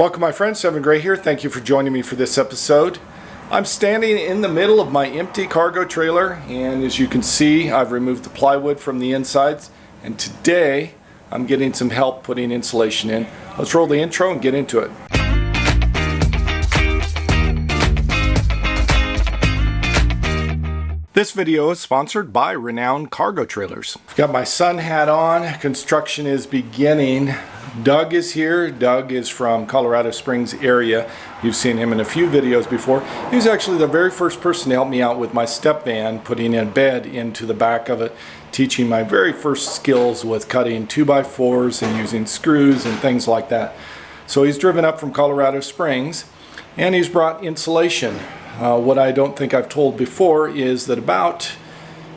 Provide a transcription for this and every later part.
Welcome my friends, Evan Gray here. Thank you for joining me for this episode. I'm standing in the middle of my empty cargo trailer, and as you can see, I've removed the plywood from the insides, and today I'm getting some help putting insulation in. Let's roll the intro and get into it. This video is sponsored by Renown Cargo Trailers. I've got my sun hat on. Construction is beginning. Doug is here. Doug is from Colorado Springs area. You've seen him in a few videos before. He's actually the very first person to help me out with my step van, putting a bed into the back of it, teaching my very first skills with cutting 2x4s and using screws and things like that. So he's driven up from Colorado Springs and he's brought insulation. What I don't think I've told before is that about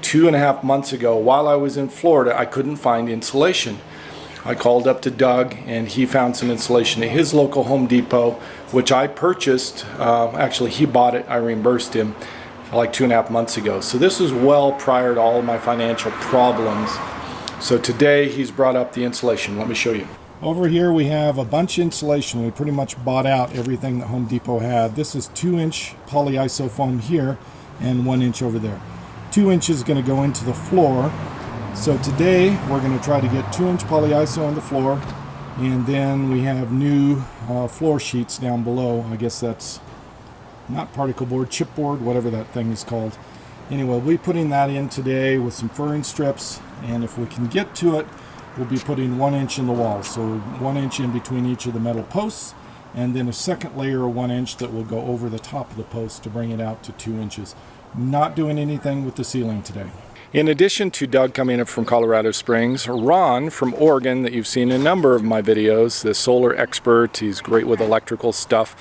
2.5 months ago, while I was in Florida, I couldn't find insulation. I called up to Doug and he found some insulation at his local Home Depot, which I purchased. Actually, he bought it. I reimbursed him like 2.5 months ago. So this was well prior to all of my financial problems. So today he's brought up the insulation. Let me show you. Over here we have a bunch of insulation. We pretty much bought out everything that Home Depot had. This is 2-inch polyiso foam here and 1 inch over there. 2 inches is going to go into the floor. So today we're going to try to get 2-inch polyiso on the floor, and then we have new floor sheets down below. I guess that's not particle board, chipboard, whatever that thing is called. Anyway, we'll be putting that in today with some furring strips, and if we can get to it, we'll be putting 1 inch in the wall. So 1 inch in between each of the metal posts, and then a second layer of 1 inch that will go over the top of the post to bring it out to 2 inches. Not doing anything with the ceiling today. In addition to Doug coming up from Colorado Springs, Ron from Oregon, that you've seen in a number of my videos, the solar expert, he's great with electrical stuff,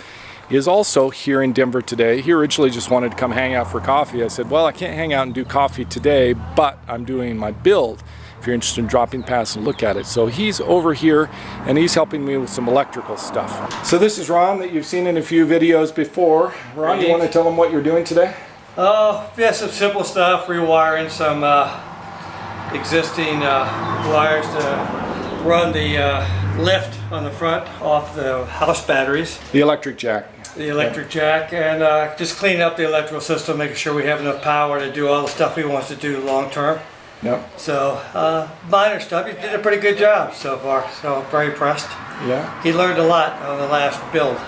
is also here in Denver today. He originally just wanted to come hang out for coffee. I said, well, I can't hang out and do coffee today, but I'm doing my build. If you're interested in dropping past and look at it. So he's over here and he's helping me with some electrical stuff. So this is Ron that you've seen in a few videos before. Ron, you want to tell them what you're doing today? Oh, yeah, some simple stuff, rewiring some existing wires to run the lift on the front off the house batteries. The electric jack. The electric jack, and just cleaning up the electrical system, making sure we have enough power to do all the stuff he wants to do long term. Yep. So, minor stuff. He did a pretty good job so far, so I'm very impressed. Yeah. He learned a lot on the last build.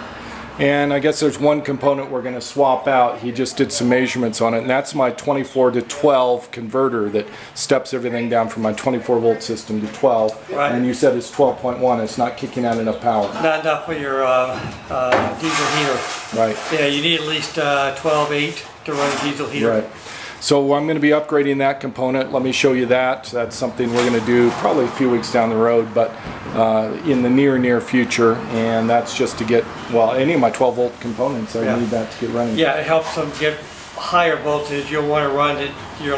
And I guess there's one component we're going to swap out. He just did some measurements on it, and that's my 24 to 12 converter that steps everything down from my 24 volt system to 12. Right. And you said it's 12.1. It's not kicking out enough power. Not enough for your diesel heater. Right. Yeah, you need at least 12.8 to run a diesel heater. Right. So I'm going to be upgrading that component. Let me show you that. That's something we're going to do probably a few weeks down the road, but in the near future. And that's just to get, well, any of my 12 volt components, I need that to get running. Yeah, it helps them get higher voltage. You'll want to run it, your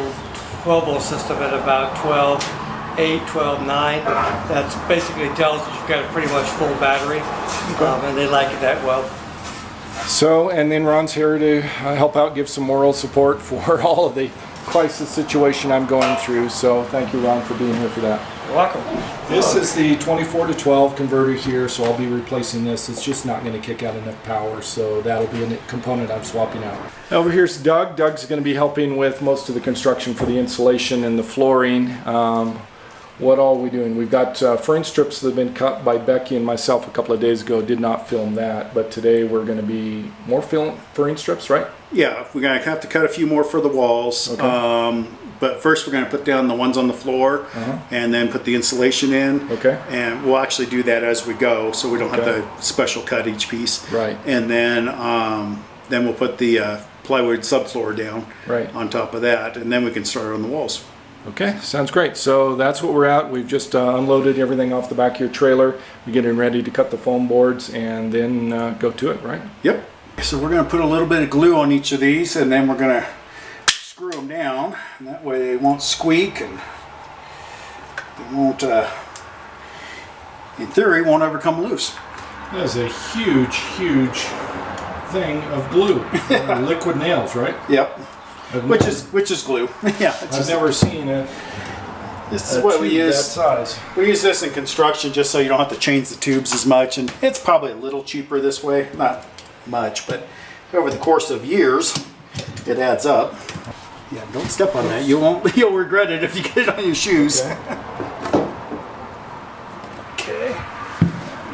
12 volt system at about 12.8, 12.9. That's basically tells you you've got a pretty much full battery, and they like it that well. So, and then Ron's here to help out, give some moral support for all of the crisis situation I'm going through. So thank you, Ron, for being here for that. You're welcome. This is the 24 to 12 converter here, so I'll be replacing this. It's just not going to kick out enough power, so that'll be a component I'm swapping out. Over here's Doug. Doug's going to be helping with most of the construction for the insulation and the flooring. What all are we doing? We've got furring strips that have been cut by Becky and myself a couple of days ago. Did not film that, but today we're going to be more furring strips, right? Yeah, we're going to have to cut a few more for the walls. Okay. But first we're going to put down the ones on the floor and then put the insulation in. Okay. And we'll actually do that as we go, so we don't have to special cut each piece. Right. And then we'll put the plywood subfloor down on top of that, and then we can start on the walls. Okay, sounds great. So that's what we're at. We've just unloaded everything off the back of your trailer. We're getting ready to cut the foam boards and then go to it, right? Yep. So we're going to put a little bit of glue on each of these, and then we're going to screw them down, and that way they won't squeak, and they won't, in theory, won't ever come loose. That is a huge thing of glue. Liquid nails, right? Yep. Which is glue. Yeah. I've never seen This is what we use. That size. We use this in construction just so you don't have to change the tubes as much, and it's probably a little cheaper this way. Not much, but over the course of years, it adds up. Yeah, don't step on that. You'll regret it if you get it on your shoes. Okay.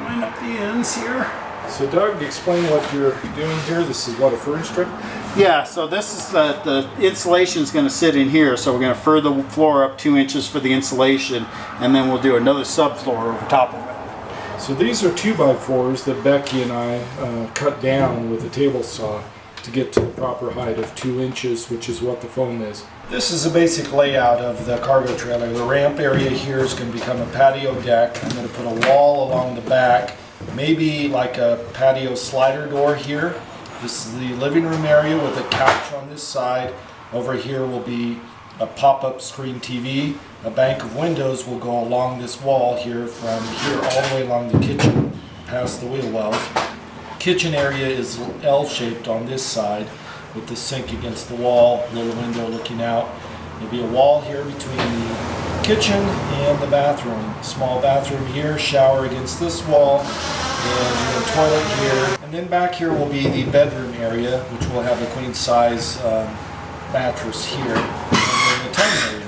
Line up the ends here. So Doug, explain what you're doing here. This is what, a fern strip? Yeah, so this is the insulation is going to sit in here, so we're going to further the floor up 2 inches for the insulation, and then we'll do another subfloor over top of it. So these are 2x4s that Becky and I cut down with a table saw to get to the proper height of 2 inches, which is what the foam is. This is a basic layout of the cargo trailer. The ramp area here is going to become a patio deck. I'm going to put a wall along the back, maybe like a patio slider door here. This is the living room area with a couch on this side. Over here will be a pop-up screen TV. A bank of windows will go along this wall here, from here all the way along the kitchen, past the wheel wells. Kitchen area is L-shaped on this side with the sink against the wall, little window looking out. There'll be a wall here between the kitchen and the bathroom. Small bathroom here, shower against this wall, and the toilet here. And then back here will be the bedroom area, which will have a queen size mattress here, and then the tongue area.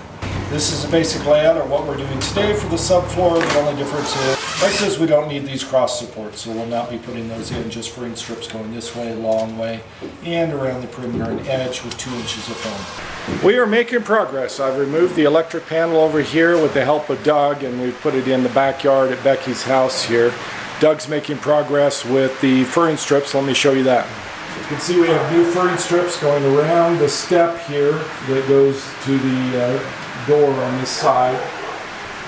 This is a basic layout of what we're doing today for the subfloor. The only difference is we don't need these cross supports, so we'll not be putting those in, just fern strips going this way, long way, and around the perimeter and edge with 2 inches of foam. We are making progress. I've removed the electric panel over here with the help of Doug, and we've put it in the backyard at Becky's house here. Doug's making progress with the fern strips. Let me show you that. You can see we have new fern strips going around the step here that goes to the door on this side,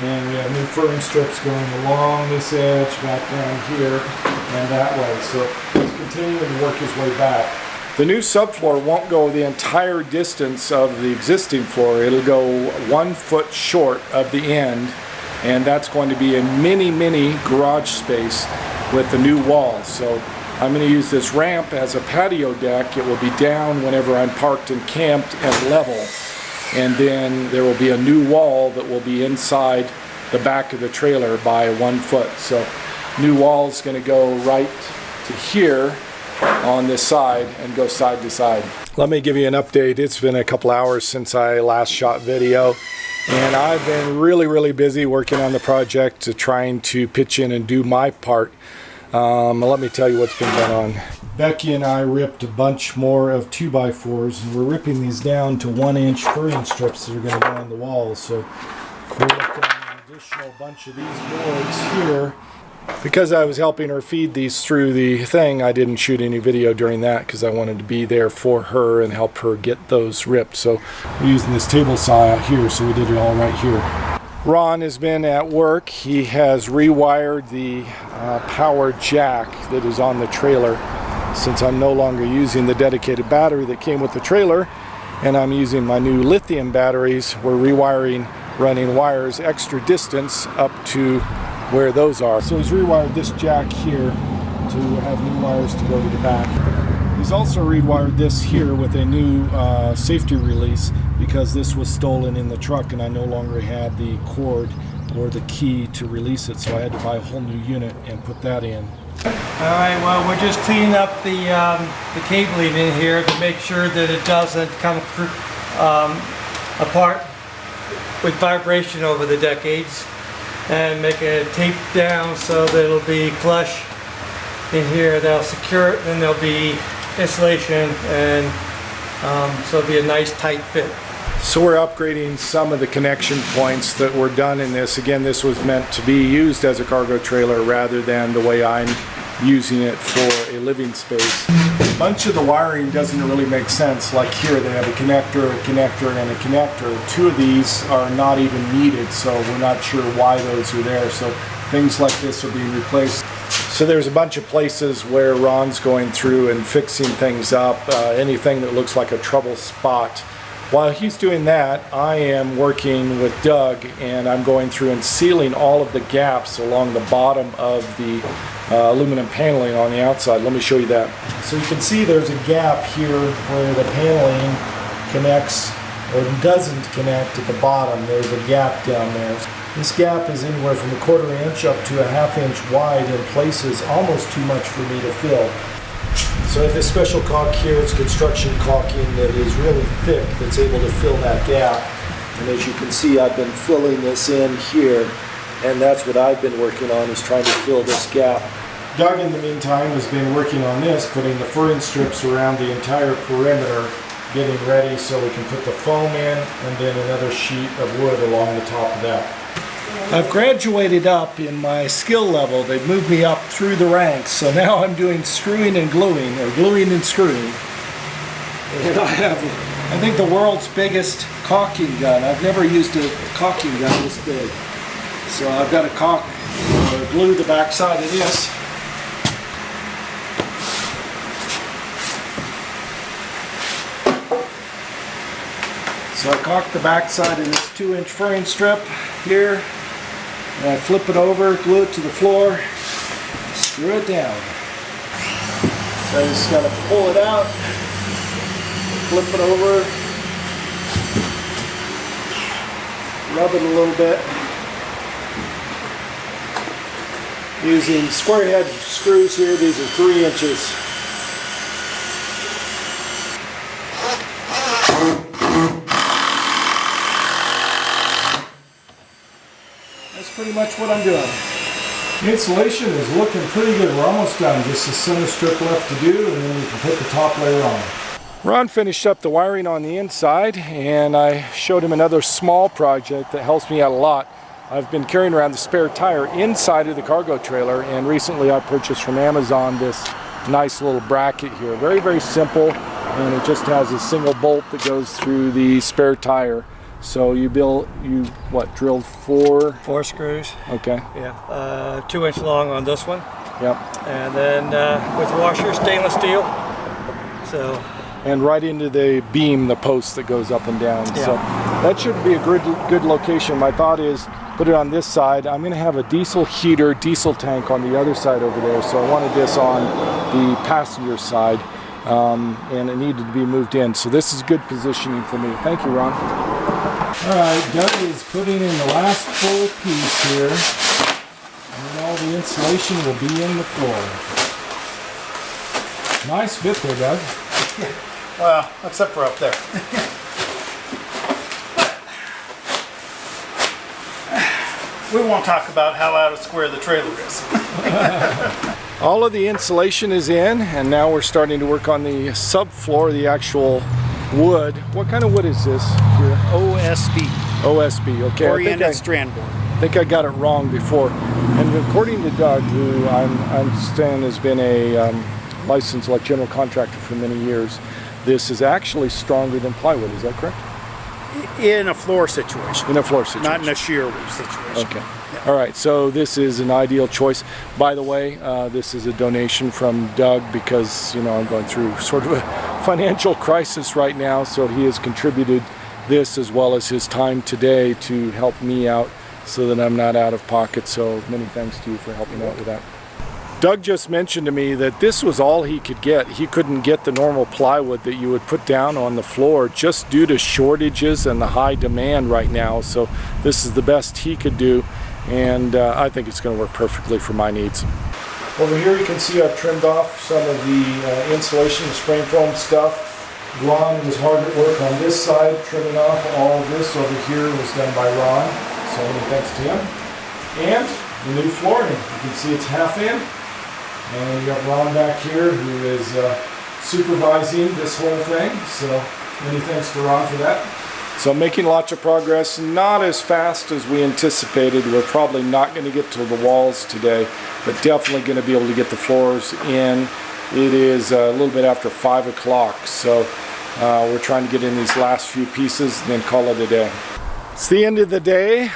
and we have new fern strips going along this edge, back down here, and that way. So it's continuing to work his way back. The new subfloor won't go the entire distance of the existing floor. It'll go 1 foot short of the end, and that's going to be a mini garage space with the new wall. So I'm going to use this ramp as a patio deck. It will be down whenever I'm parked and camped and level. And then there will be a new wall that will be inside the back of the trailer by 1 foot. So new wall is going to go right to here on this side and go side to side. Let me give you an update. It's been a couple hours since I last shot video, and I've been really busy working on the project, trying to pitch in and do my part. Let me tell you what's been going on. Becky and I ripped a bunch more of 2x4s, and we're ripping these down to 1 inch fern strips that are going to go on the walls. So we ripped down an additional bunch of these boards here. Because I was helping her feed these through the thing, I didn't shoot any video during that because I wanted to be there for her and help her get those ripped. So we're using this table saw out here, so we did it all right here. Ron has been at work. He has rewired the power jack that is on the trailer. Since I'm no longer using the dedicated battery that came with the trailer, and I'm using my new lithium batteries, we're rewiring, running wires extra distance up to where those are. So he's rewired this jack here to have new wires to go to the back. He's also rewired this here with a new safety release, because this was stolen in the truck and I no longer had the cord or the key to release it, so I had to buy a whole new unit and put that in. Alright, well, we're just cleaning up the cabling in here to make sure that it doesn't come apart with vibration over the decades, and making it tape down so that it'll be flush in here. That'll secure it, and there'll be insulation, and so it'll be a nice tight fit. So we're upgrading some of the connection points that were done in this. Again, this was meant to be used as a cargo trailer rather than the way I'm using it for a living space. A bunch of the wiring doesn't really make sense. Like here, they have a connector, and a connector. 2 of these are not even needed, so we're not sure why those are there. So things like this are being replaced. So there's a bunch of places where Ron's going through and fixing things up, anything that looks like a trouble spot. While he's doing that, I am working with Doug, and I'm going through and sealing all of the gaps along the bottom of the aluminum paneling on the outside. Let me show you that. So you can see there's a gap here where the paneling connects or doesn't connect at the bottom. There's a gap down there. This gap is anywhere from 1/4 inch up to 1/2 inch wide, in places almost too much for me to fill. So I have this special caulk here. It's construction caulking that is really thick, that's able to fill that gap. And as you can see, I've been filling this in here, and that's what I've been working on, is trying to fill this gap. Doug, in the meantime, has been working on this, putting the furring strips around the entire perimeter, getting ready so we can put the foam in, and then another sheet of wood along the top of that. I've graduated up in my skill level. They've moved me up through the ranks, so now I'm doing screwing and gluing, or gluing and screwing. And I have, I think, the world's biggest caulking gun. I've never used a caulking gun this big. So I've got to caulk or glue the back side of this. So I caulk the back side of this 2-inch furring strip here, and I flip it over, glue it to the floor, screw it down. So I just got to pull it out, flip it over, rub it a little bit, using square head screws here. These are 3 inches. That's pretty much what I'm doing. The insulation is looking pretty good. We're almost done. Just a center strip left to do, and then we can put the top layer on. Ron finished up the wiring on the inside, and I showed him another small project that helps me out a lot. I've been carrying around the spare tire inside of the cargo trailer, and recently I purchased from Amazon this nice little bracket here. Very, very simple, and it just has a single bolt that goes through the spare tire. So drilled four screws. Okay. Yeah, 2-inch long on this one. Yep. And then with washer, stainless steel. So. And right into the beam, the post that goes up and down. Yeah. So that should be a good location. My thought is put it on this side. I'm going to have a diesel heater, diesel tank on the other side over there. So I wanted this on the passenger side, and it needed to be moved in. So this is good positioning for me. Thank you, Ron. All right, Doug is putting in the last full piece here, and then all the insulation will be in the floor. Nice fit there, Doug. Well, except for up there. We won't talk about how out of square the trailer is. All of the insulation is in, and now we're starting to work on the subfloor, the actual wood. What kind of wood is this here? OSB. OSB, okay. Oriented strand board. I think I got it wrong before. And according to Doug, who I understand has been a licensed general contractor for many years, this is actually stronger than plywood. Is that correct? In a floor situation. In a floor situation. Not in a shear situation. Okay. Yeah. All right. So this is an ideal choice. By the way, this is a donation from Doug because, you know, I'm going through sort of a financial crisis right now. So he has contributed this as well as his time today to help me out so that I'm not out of pocket. So many thanks to you for helping out with that. Doug just mentioned to me that this was all he could get. He couldn't get the normal plywood that you would put down on the floor just due to shortages and the high demand right now. So this is the best he could do, and I think it's going to work perfectly for my needs. Over here you can see I've trimmed off some of the insulation, the spray foam stuff. Ron was hard at work on this side, trimming off all of this. Over here was done by Ron, so many thanks to him. And the new flooring, you can see it's half in. And we got Ron back here who is supervising this whole thing, so many thanks to Ron for that. So making lots of progress, not as fast as we anticipated. We're probably not going to get to the walls today, but definitely going to be able to get the floors in. It is a little bit after 5 o'clock, so we're trying to get in these last few pieces and then call it a day. It's the end of the day,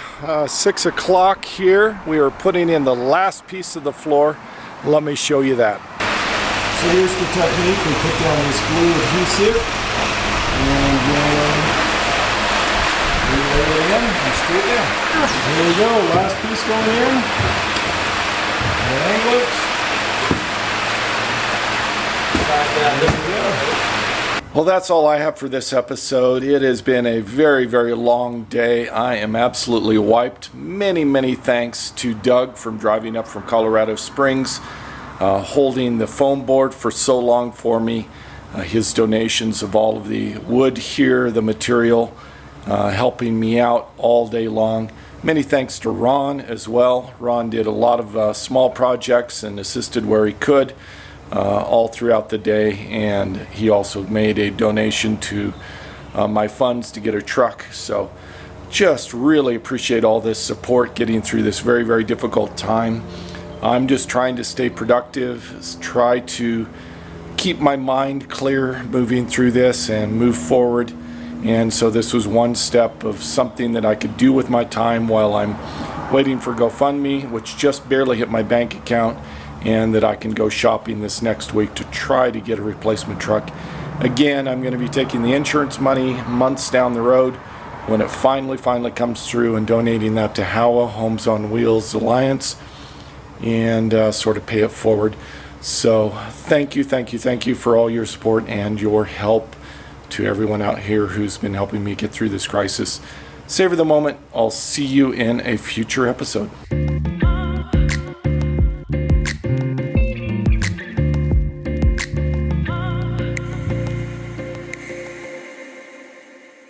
6 o'clock here. We are putting in the last piece of the floor. Let me show you that. So here's the technique. We put down this glue adhesive and then we lay it in and screw it down. Here we go, last piece going in. And angle it. There we go. Well, that's all I have for this episode. It has been a very, very long day. I am absolutely wiped. Many thanks to Doug from driving up from Colorado Springs, holding the foam board for so long for me. His donations of all of the wood here, the material, helping me out all day long. Many thanks to Ron as well. Ron did a lot of small projects and assisted where he could all throughout the day, and he also made a donation to my funds to get a truck. So just really appreciate all this support getting through this very, very difficult time. I'm just trying to stay productive, try to keep my mind clear moving through this and move forward. And so this was one step of something that I could do with my time while I'm waiting for GoFundMe, which just barely hit my bank account, and that I can go shopping this next week to try to get a replacement truck. Again, I'm going to be taking the insurance money months down the road when it finally comes through and donating that to HOWA, Homes on Wheels Alliance, and sort of pay it forward. So thank you for all your support and your help, to everyone out here who's been helping me get through this crisis. Savor the moment. I'll see you in a future episode.